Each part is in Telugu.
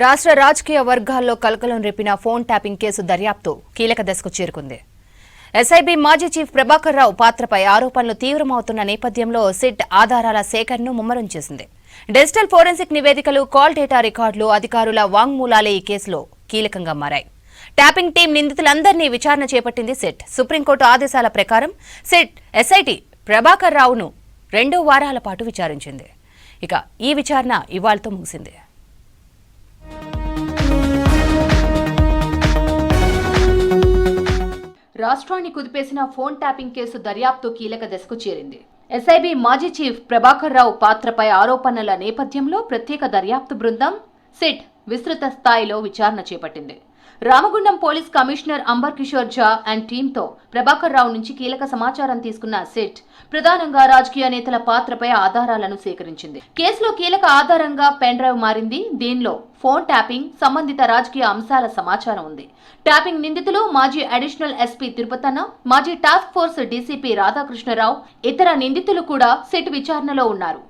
రాష్ట్ర రాజకీయ వర్గాల్లో కలకలం రేపిన ఫోన్ ట్యాపింగ్ కేసు దర్యాప్తు కీలక దశకు చేరుకుంది. ఎస్ఐబీ మాజీ చీఫ్ ప్రభాకర్ రావు పాత్రపై ఆరోపణలు తీవ్రమవుతున్న నేపథ్యంలో సిట్ ఆధారాల సేకరణను ముమ్మరం చేసింది. డిజిటల్ ఫోరెన్సిక్ నివేదికలు, కాల్ డేటా రికార్డులు, అధికారుల వాంగ్మూలాలే ఈ కేసులో కీలకంగా మారాయి. ట్యాపింగ్ టీం నిందితులందరినీ విచారణ చేపట్టింది సిట్. సుప్రీంకోర్టు ఆదేశాల ప్రకారం సిట్ ఎస్ఐటీ ప్రభాకర్ రావును 2 వారాల పాటు విచారించింది. ఇక ఈ విచారణ ఇవాళతో ముగిసింది. రాష్ట్రాన్ని కుదిపేసిన ఫోన్ ట్యాపింగ్ కేసు దర్యాప్తు కీలక దశకు చేరింది. ఎస్ఐబీ మాజీ చీఫ్ ప్రభాకర్ రావు పాత్రపై ఆరోపణల నేపథ్యంలో ప్రత్యేక దర్యాప్తు బృందం సిట్ విస్తృత స్థాయిలో విచారణ చేపట్టింది. Ramagundam police commissioner Amber Kishore Jha and టీంతో ప్రభాకర్ రావు నుంచి కీలక సమాచారం తీసుకున్న సిట్ ప్రధానంగా రాజకీయ నేతల పాత్రపై ఆధారాలను సేకరించింది. కేసులో కీలక ఆధారంగా పెన్ డ్రైవ్ మారింది. దీనిలో ఫోన్ ట్యాపింగ్, సంబంధిత రాజకీయ అంశాల సమాచారం ఉంది. ట్యాపింగ్ నిందితులు మాజీ అడిషనల్ ఎస్పీ తిరుపతన్న, మాజీ టాస్క్ ఫోర్స్ డీసీపీ రాధాకృష్ణరావు, ఇతర నిందితులు కూడా సిట్ విచారణలో ఉన్నారు.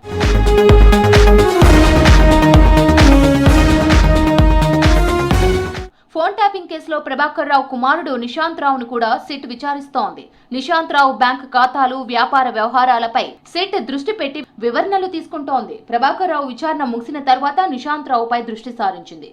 ఫోన్ ట్యాపింగ్ కేసులో ప్రభాకర్ రావు కుమారుడు నిశాంత్ రావును కూడా సిట్ విచారిస్తోంది. నిశాంత్ రావు బ్యాంకు ఖాతాలు, వ్యాపార వ్యవహారాలపై సిట్ దృష్టి పెట్టి వివరణలు తీసుకుంటోంది. ప్రభాకర్ రావు విచారణ ముగిసిన తర్వాత నిశాంత్ రావుపై దృష్టి సారించింది.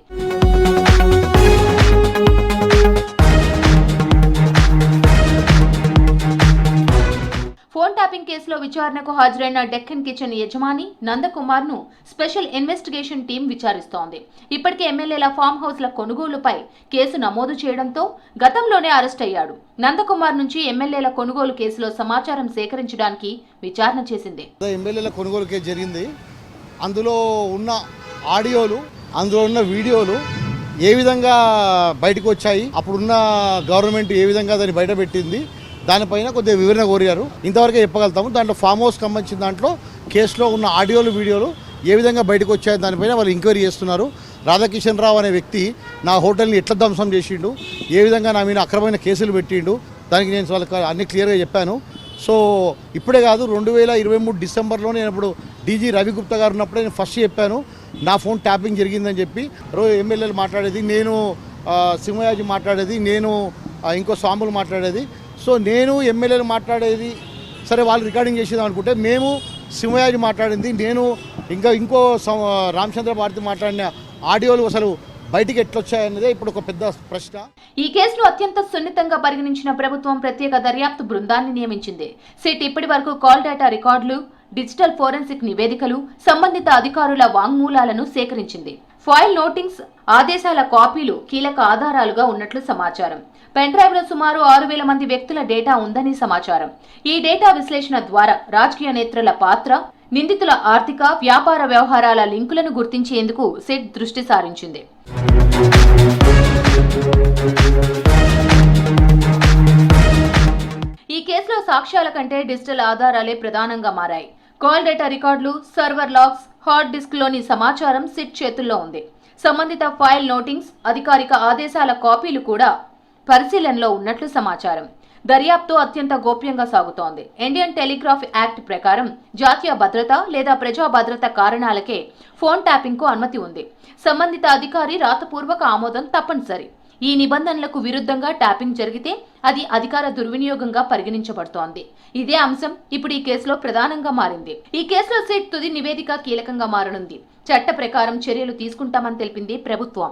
ఫోన్ ట్యాపింగ్ కేసులో విచారణకు హాజరైన డెక్కన్ కిచెన్ యజమాని నందకుమార్ ను స్పెషల్ ఇన్వెస్టిగేషన్ టీం విచారిస్తోంది. ఇప్పటికే ఎమ్మెల్యేల ఫామ్ హౌస్ల కొనుగోలుపై కేసు నమోదు చేయడంతో గతంలోనే అరెస్ట్ అయ్యాడు. నందకుమార్ నుంచి ఎమ్మెల్యేల కొనుగోలు కేసులో సమాచారం సేకరించడానికి విచారణ చేసింది. ఎమ్మెల్యేల కొనుగోలు కేసు జరిగింది. అందులో ఉన్న ఆడియోలు, అందులో ఉన్న వీడియోలు ఏ విధంగా బయటకు వచ్చాయి, అప్పుడున్న గవర్నమెంట్ ఏ విధంగా దాన్ని బయట పెట్టింది, దానిపైన కొద్దిగా వివరణ కోరారు. ఇంతవరకే చెప్పగలుగుతాము. దాంట్లో ఫామ్ హౌస్ సంబంధించిన దాంట్లో కేసులో ఉన్న ఆడియోలు, వీడియోలు ఏ విధంగా బయటకు వచ్చాయో దానిపైన వాళ్ళు ఎంక్వైరీ చేస్తున్నారు. రాధాకిషన్ రావు అనే వ్యక్తి నా హోటల్ని ఎట్లా ధ్వంసం చేసిండు, ఏ విధంగా నా మీద అక్రమమైన కేసులు పెట్టిండు, దానికి నేను వాళ్ళకి అన్ని క్లియర్గా చెప్పాను. సో ఇప్పుడే కాదు, 2023 డిసెంబర్లో నేను ఇప్పుడు డీజీ రవిగుప్తా గారు ఉన్నప్పుడే నేను ఫస్ట్ చెప్పాను నా ఫోన్ ట్యాపింగ్ జరిగిందని చెప్పి. రోజు ఎమ్మెల్యేలు మాట్లాడేది నేను, సింహయాజీ మాట్లాడేది నేను, ఇంకో స్వాములు మాట్లాడేది. సో నేను ఎమ్మెల్యేలు మాట్లాడేది సరే, వాళ్ళు రికార్డింగ్ చేసేది అనుకుంటే, మేము సింహయాజీ మాట్లాడింది నేను, ఇంకో రామచంద్ర భారతి మాట్లాడిన ఆడియోలు అసలు బయటికి ఎట్లొచ్చాయన్నదే ఇప్పుడు ఒక పెద్ద ప్రశ్న. ఈ కేసును అత్యంత సున్నితంగా పరిగణించిన ప్రభుత్వం ప్రత్యేక దర్యాప్తు బృందాన్ని నియమించింది. సిట్ ఇప్పటి వరకు కాల్ డేటా రికార్డులు, డిజిటల్ ఫోరెన్సిక్ నివేదికలు, సంబంధిత అధికారుల వాంగ్మూలాలను సేకరించింది. ఫైల్ నోటింగ్స్, ఆదేశాల కాపీలు కీలక ఆధారాలుగా ఉన్నట్లు సమాచారం. పెన్ డ్రైవ్ లో సుమారు 6,000 మంది వ్యక్తుల డేటా ఉందని సమాచారం. ఈ డేటా విశ్లేషణ ద్వారా రాజకీయ నేతల పాత్ర, నిందితుల ఆర్థిక, వ్యాపార వ్యవహారాల లింకులను గుర్తించేందుకు సిట్ దృష్టి సారించింది. ఈ కేసులో సాక్ష్యాల కంటే డిజిటల్ ఆధారాలే ప్రధానంగా మారాయి. కాల్ డేటా రికార్డులు, సర్వర్ లాగ్స్, హార్డ్ డిస్క్ లోని సమాచారం సిట్ చేతుల్లో ఉంది. సంబంధిత ఫైల్ నోటింగ్స్, అధికారిక ఆదేశాల కాపీలు కూడా పరిశీలనలో ఉన్నట్లు సమాచారం. దర్యాప్తు అత్యంత గోప్యంగా సాగుతోంది. ఇండియన్ టెలిగ్రాఫ్ యాక్ట్ ప్రకారం జాతీయ భద్రత లేదా ప్రజా భద్రత కారణాలకే ఫోన్ ట్యాపింగ్ కు అనుమతి ఉంది. సంబంధిత అధికారి రాతపూర్వక ఆమోదం తప్పనిసరి. ఈ నిబంధనలకు విరుద్ధంగా ట్యాపింగ్ జరిగితే అది అధికార దుర్వినియోగంగా పరిగణించబడుతోంది. ఇదే అంశం ఇప్పుడు ఈ కేసులో ప్రధానంగా మారింది. ఈ కేసులో సిట్ తుది నివేదిక కీలకంగా మారనుంది. చట్ట ప్రకారం చర్యలు తీసుకుంటామని తెలిపింది ప్రభుత్వం.